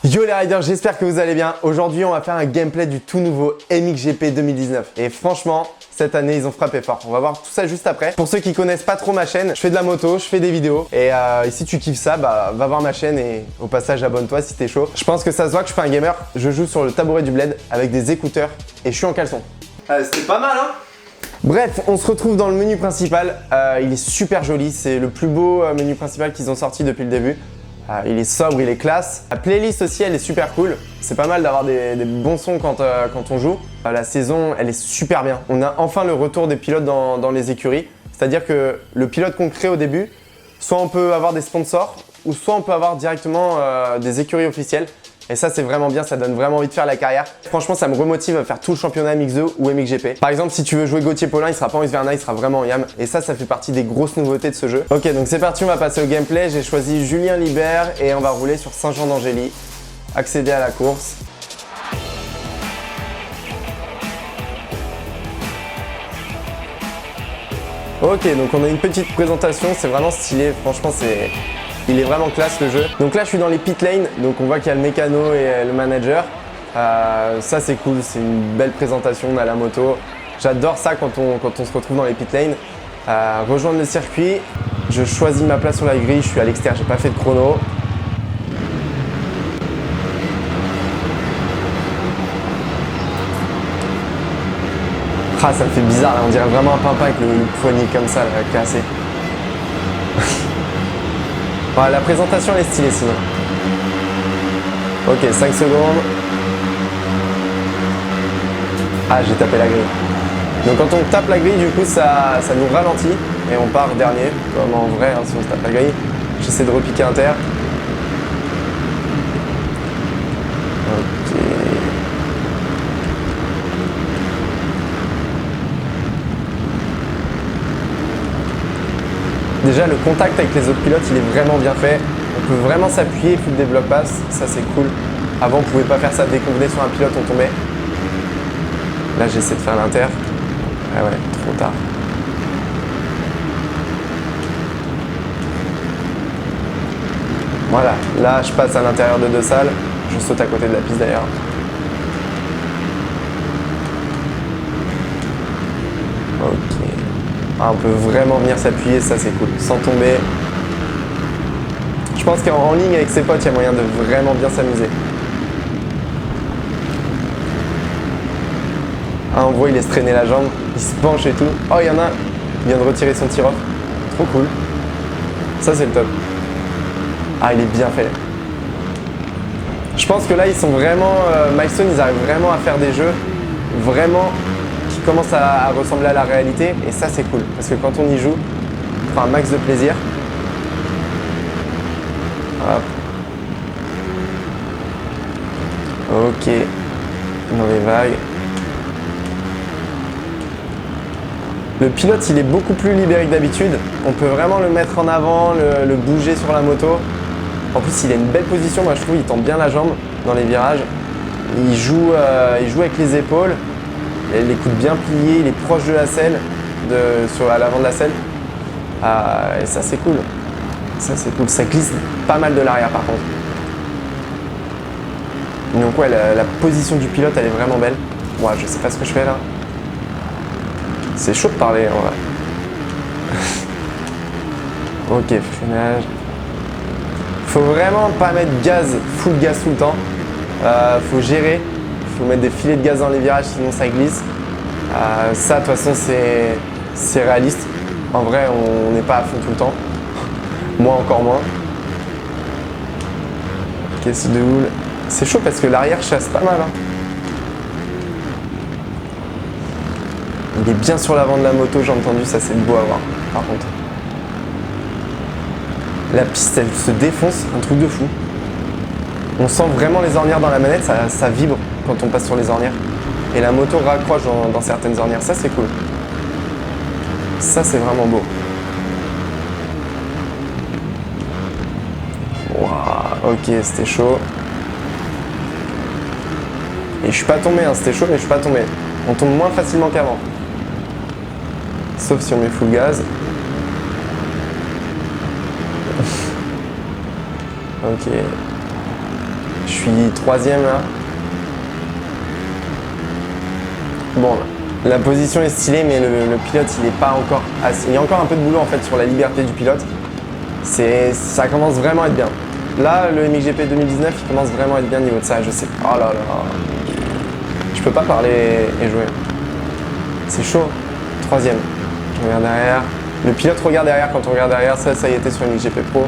Yo les riders, j'espère que vous allez bien. Aujourd'hui, on va faire un gameplay du tout nouveau MXGP 2019. Et franchement, cette année, ils ont frappé fort. On va voir tout ça juste après. Pour ceux qui connaissent pas trop ma chaîne, je fais de la moto, je fais des vidéos. Et si tu kiffes ça, bah va voir ma chaîne et au passage, abonne-toi si t'es chaud. Je pense que ça se voit que je suis pas un gamer. Je joue sur le tabouret du bled avec des écouteurs et je suis en caleçon. C'était pas mal, hein? Bref, on se retrouve dans le menu principal. Il est super joli. C'est le plus beau menu principal qu'ils ont sorti depuis le début. Il est sobre, il est classe. La playlist aussi, elle est super cool. C'est pas mal d'avoir des bons sons quand on joue. La saison, elle est super bien. On a enfin le retour des pilotes dans les écuries. C'est-à-dire que le pilote qu'on crée au début, soit on peut avoir des sponsors, ou soit on peut avoir directement des écuries officielles. Et ça, c'est vraiment bien, ça donne vraiment envie de faire la carrière. Franchement, ça me remotive à faire tout le championnat MX2 ou MXGP. Par exemple, si tu veux jouer Gauthier Paulin, il sera pas en Isverna, il sera vraiment en YAM. Et ça fait partie des grosses nouveautés de ce jeu. Ok, donc c'est parti, on va passer au gameplay. J'ai choisi Julien Libert et on va rouler sur Saint-Jean d'Angély. Accéder à la course. Ok, donc on a une petite présentation, c'est vraiment stylé. Franchement, il est vraiment classe le jeu. Donc là je suis dans les pit lanes, donc on voit qu'il y a le mécano et le manager. Ça c'est cool, c'est une belle présentation, on a la moto. J'adore ça quand on se retrouve dans les pit lanes. Rejoindre le circuit, je choisis ma place sur la grille, je suis à l'extérieur, j'ai pas fait de chrono. Ah, ça me fait bizarre là, on dirait vraiment un pimpin avec le poignet comme ça, là, cassé. Ouais, la présentation elle est stylée sinon. Ok, 5 secondes. Ah, j'ai tapé la grille. Donc quand on tape la grille, du coup, ça nous ralentit et on part dernier, comme en vrai, hein, si on se tape la grille. J'essaie de repiquer un terre. Ok. Déjà, le contact avec les autres pilotes, il est vraiment bien fait. On peut vraiment s'appuyer, foutre des blocs passes, ça c'est cool. Avant, on pouvait pas faire ça, dès qu'on venait sur un pilote, on tombait. Là, j'essaie de faire l'inter. Ah ouais, trop tard. Voilà, là, je passe à l'intérieur de deux salles. Je saute à côté de la piste d'ailleurs. Ok. Ah, on peut vraiment venir s'appuyer, ça c'est cool, sans tomber. Je pense qu'en ligne avec ses potes, il y a moyen de vraiment bien s'amuser. Ah, on voit, il laisse traîner la jambe, il se penche et tout. Oh, il y en a un, il vient de retirer son tir-off. Trop cool. Ça, c'est le top. Ah, il est bien fait. Je pense que là, ils sont vraiment... Milestone, ils arrivent vraiment à faire des jeux vraiment qui commencent à ressembler à la réalité. Et ça, c'est cool. Parce que quand on y joue, on prend un max de plaisir. Hop. Ok. Dans les vagues. Le pilote, il est beaucoup plus libéré que d'habitude. On peut vraiment le mettre en avant, le bouger sur la moto. En plus, il a une belle position, moi je trouve, il tend bien la jambe dans les virages. Il joue avec les épaules, les coudes bien pliés, il est proche de la selle, à l'avant de la selle. Et ça, c'est cool. Ça, c'est cool. Ça glisse pas mal de l'arrière, par contre. Donc ouais, la position du pilote, elle est vraiment belle. Moi, je sais pas ce que je fais là. C'est chaud de parler en vrai. Ok, freinage. Faut vraiment pas mettre full gaz tout le temps. Faut gérer. Faut mettre des filets de gaz dans les virages, sinon ça glisse. Ça, de toute façon, c'est réaliste. En vrai, on n'est pas à fond tout le temps. Moi, encore moins. Caisse de houle. C'est chaud parce que l'arrière chasse pas mal. Hein. Il est bien sur l'avant de la moto, j'ai entendu, ça c'est beau à voir, par contre. La piste, elle se défonce, un truc de fou. On sent vraiment les ornières dans la manette, ça vibre quand on passe sur les ornières. Et la moto raccroche dans certaines ornières, ça c'est cool. Ça c'est vraiment beau. Wow, ok, c'était chaud. Et je suis pas tombé, hein, c'était chaud mais je suis pas tombé. On tombe moins facilement qu'avant. Sauf si on met full gaz. Ok. Je suis 3ème là. Bon, la position est stylée, mais le pilote, il est pas encore assez... Il y a encore un peu de boulot en fait sur la liberté du pilote. Ça commence vraiment à être bien. Là, le MXGP 2019, il commence vraiment à être bien au niveau de ça. Je sais. Oh là là. Je peux pas parler et jouer. C'est chaud. 3ème. Je regarde derrière. Le pilote regarde derrière. Quand on regarde derrière, ça y était sur MXGP Pro.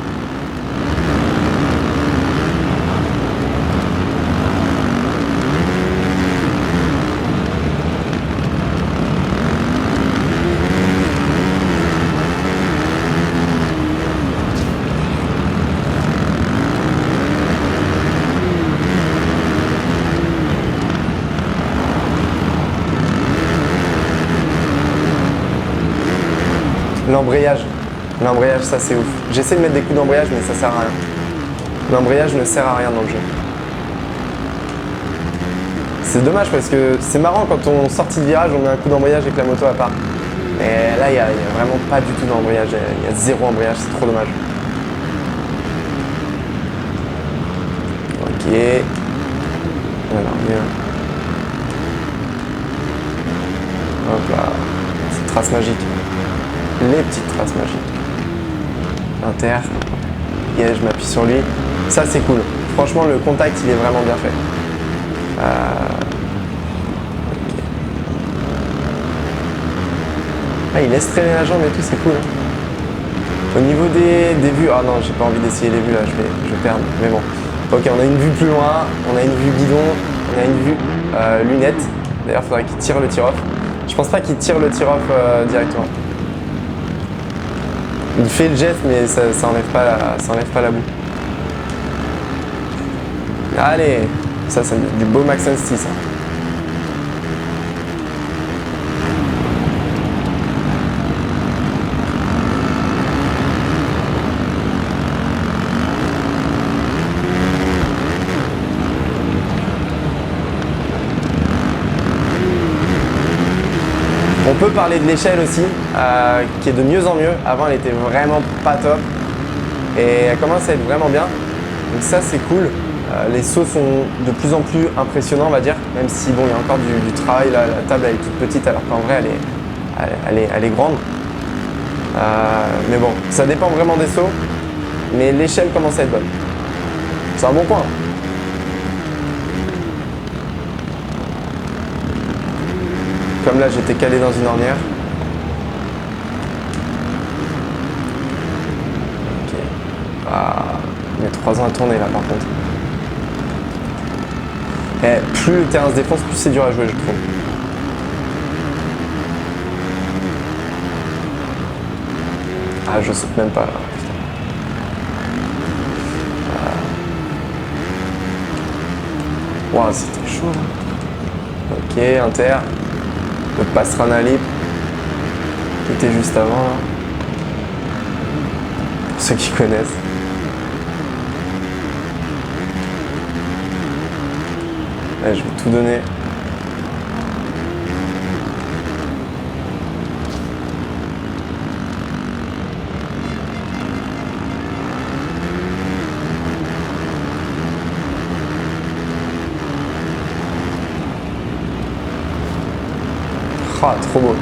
L'embrayage, ça c'est ouf. J'essaie de mettre des coups d'embrayage, mais ça sert à rien. L'embrayage ne sert à rien dans le jeu. C'est dommage parce que c'est marrant quand on sortit de virage, on met un coup d'embrayage et que la moto à part. Et là, il n'y a vraiment pas du tout d'embrayage. Il y a zéro embrayage, c'est trop dommage. Ok. Alors, bien. Hop là. Petite trace magique. Les petites traces magiques. Inter. Yeah, je m'appuie sur lui. Ça, c'est cool. Franchement, le contact, il est vraiment bien fait. Okay. Ah, il laisse traîner la jambe et tout, c'est cool. Au niveau des vues... Ah non, j'ai pas envie d'essayer les vues là, je vais perdre. Mais bon. Ok, on a une vue plus loin, on a une vue guidon, on a une vue lunette. D'ailleurs, il faudrait qu'il tire le tir-off. Je pense pas qu'il tire le tir-off directement. Il fait le geste, mais ça enlève pas la boue. Allez, ça c'est du beau Max Sti, ça. On peut parler de l'échelle aussi, qui est de mieux en mieux. Avant, elle était vraiment pas top. Et elle commence à être vraiment bien. Donc ça, c'est cool. Les sauts sont de plus en plus impressionnants, on va dire. Même si, bon, il y a encore du travail. Là, la table, elle est toute petite, alors qu'en vrai, elle est grande. Mais bon, ça dépend vraiment des sauts. Mais l'échelle commence à être bonne. C'est un bon point. Comme là, j'étais calé dans une ornière. Ok. Ah, il y a 3 ans à tourner là, par contre. Et plus le terrain se défonce, plus c'est dur à jouer, je trouve. Ah, je saute même pas là. Waouh, c'était chaud. Ok, inter. Le Pastrana Lip qui était juste avant là. Pour ceux qui connaissent. Là, je vais tout donner. Ah, trop beau.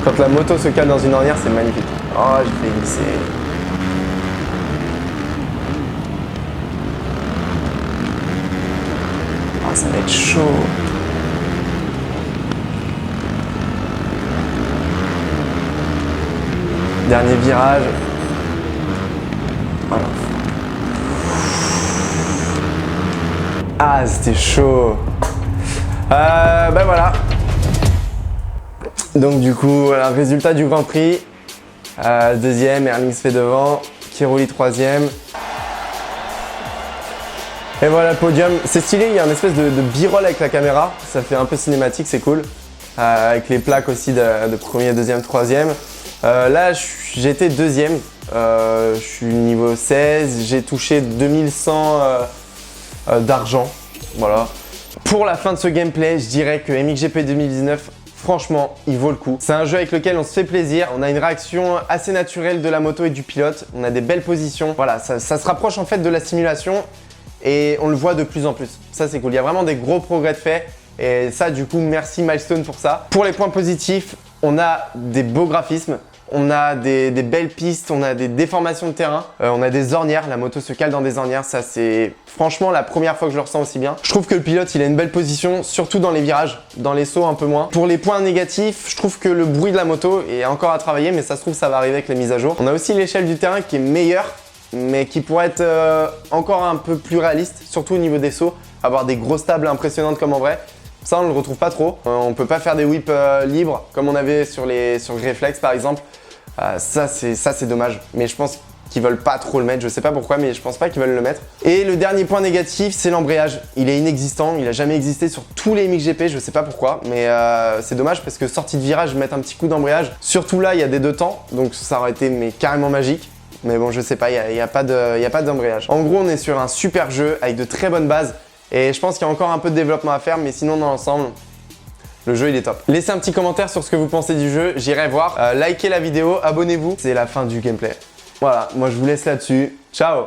Quand la moto se cale dans une ornière, c'est magnifique. Oh, j'ai fait glisser. Oh, ça va être chaud. Dernier virage. Voilà. Ah, c'était chaud. Ben voilà. Donc du coup, voilà, résultat du Grand Prix. Deuxième, Erlings fait devant, Kiroli troisième. Et voilà le podium. C'est stylé, il y a une espèce de b-roll avec la caméra. Ça fait un peu cinématique, c'est cool. Avec les plaques aussi de premier, deuxième, troisième. Là, j'ai été deuxième. Je suis niveau 16. J'ai touché 2100 d'argent. Voilà. Pour la fin de ce gameplay, je dirais que MXGP 2019, franchement, il vaut le coup. C'est un jeu avec lequel on se fait plaisir. On a une réaction assez naturelle de la moto et du pilote. On a des belles positions. Voilà, ça se rapproche en fait de la simulation. et on le voit de plus en plus. Ça c'est cool, il y a vraiment des gros progrès de fait et ça du coup merci Milestone pour ça. Pour les points positifs, on a des beaux graphismes. On a des belles pistes, on a des déformations de terrain, on a des ornières, la moto se cale dans des ornières, ça c'est franchement la première fois que je le ressens aussi bien. Je trouve que le pilote il a une belle position, surtout dans les virages, dans les sauts un peu moins. Pour les points négatifs, je trouve que le bruit de la moto est encore à travailler, mais ça se trouve ça va arriver avec les mises à jour. On a aussi l'échelle du terrain qui est meilleure, mais qui pourrait être encore un peu plus réaliste, surtout au niveau des sauts, avoir des grosses tables impressionnantes comme en vrai. Ça, on ne le retrouve pas trop. On peut pas faire des whips libres comme on avait sur Reflex par exemple. Ça, c'est dommage. Mais je pense qu'ils veulent pas trop le mettre. Je sais pas pourquoi, mais je pense pas qu'ils veulent le mettre. Et le dernier point négatif, c'est l'embrayage. Il est inexistant. Il a jamais existé sur tous les MXGP. Je sais pas pourquoi, mais c'est dommage parce que sortie de virage, mettre un petit coup d'embrayage. Surtout là, il y a des deux temps, donc ça aurait été carrément magique. Mais bon, je sais pas. Il y a pas d'embrayage. En gros, on est sur un super jeu avec de très bonnes bases. Et je pense qu'il y a encore un peu de développement à faire, mais sinon dans l'ensemble, le jeu il est top. Laissez un petit commentaire sur ce que vous pensez du jeu, j'irai voir. Likez la vidéo, abonnez-vous. C'est la fin du gameplay. Voilà, moi je vous laisse là-dessus. Ciao!